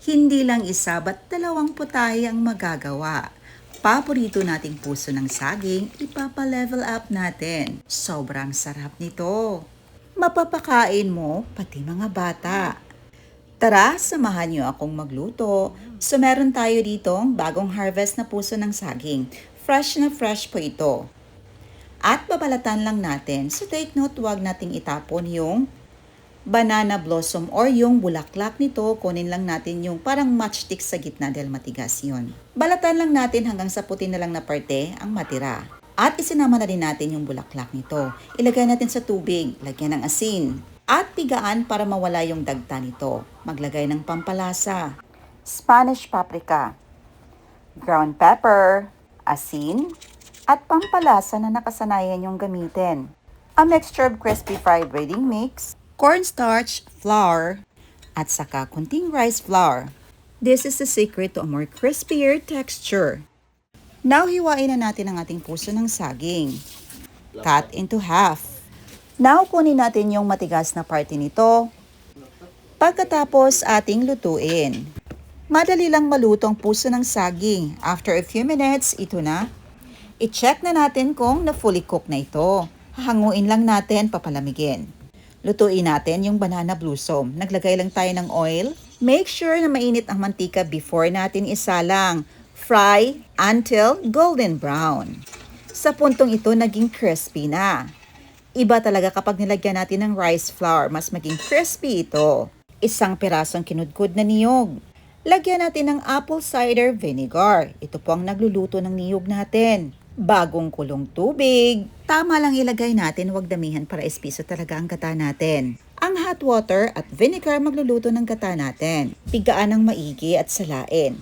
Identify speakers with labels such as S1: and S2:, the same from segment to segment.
S1: Hindi lang isa ba't dalawang putahe ang magagawa. Paborito nating puso ng saging, ipapa-level up natin. Sobrang sarap nito. Mapapakain mo pati mga bata. Tara, samahan niyo akong magluto. So meron tayo ditong bagong harvest na puso ng saging. Fresh na fresh po ito. At babalatan lang natin, so take note, huwag nating itapon yung banana blossom or yung bulaklak nito. Kunin lang natin yung parang matchstick sa gitna dahil matigas yun. Balatan lang natin hanggang sa puti na lang na parte ang matira. At isinama na din natin yung bulaklak nito. Ilagay natin sa tubig, lagyan ng asin. At pigaan para mawala yung dagta nito. Maglagay ng pampalasa. Spanish paprika, ground pepper, asin, at pampalasa na nakasanayan yung gamitin. A mixture of crispy fried breading mix, cornstarch, flour, at saka kunting rice flour. This is the secret to a more crispier texture. Now, hiwain na natin ang ating puso ng saging. Cut into half. Now, kunin natin yung matigas na parte nito. Pagkatapos ating lutuin. Madali lang maluto ang puso ng saging. After a few minutes, ito na. I-check na natin kung na-fully cook na ito. Hahanguin lang natin, papalamigin. Lutuin natin yung banana blossom. Naglagay lang tayo ng oil. Make sure na mainit ang mantika before natin isalang. Fry until golden brown. Sa puntong ito, naging crispy na. Iba talaga kapag nilagyan natin ng rice flour, mas maging crispy ito. Isang pirasong kinudkod na niyog. Lagyan natin ng apple cider vinegar. Ito po ang nagluluto ng niyog natin. Bagong kulong tubig. Tama lang ilagay natin, huwag damihan para espiso talaga ang gata natin. Ang hot water at vinegar magluluto ng gata natin. Pigaan ng maigi at salain.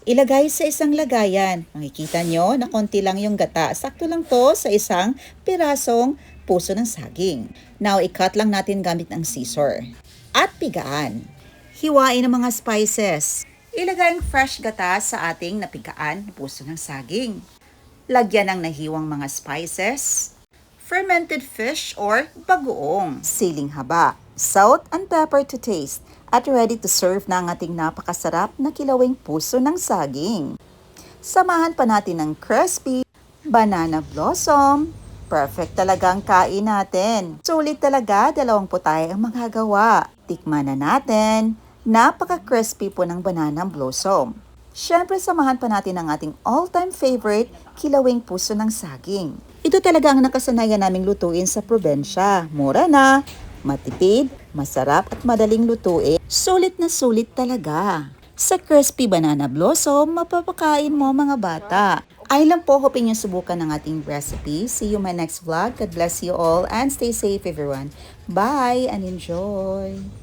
S1: Ilagay sa isang lagayan. Makikita nyo na konti lang yung gata. Sakto lang to sa isang pirasong puso ng saging. Now, i-cut lang natin gamit ng scissor. At pigaan. Hiwain ang mga spices. Ilagay ang fresh gata sa ating napigaan na puso ng saging. Lagyan ng nahiwang mga spices, fermented fish or bagoong, siling haba, salt and pepper to taste, at ready to serve na ang ating napakasarap na kilawing puso ng saging. Samahan pa natin ng crispy banana blossom. Perfect talaga ang kain natin. Sulit talaga, dalawang putahe ang magagawa. Tikman na natin. Napaka-crispy po ng banana blossom. Siyempre, samahan pa natin ang ating all-time favorite, kilawing puso ng saging. Ito talaga ang nakasanayan naming lutuin sa probensya. Mura na, matipid, masarap at madaling lutuin. Sulit na sulit talaga. Sa crispy banana blossom, mapapakain mo mga bata. I lang po, hoping yung subukan ng ating recipe. See you in my next vlog. God bless you all and stay safe everyone. Bye and enjoy!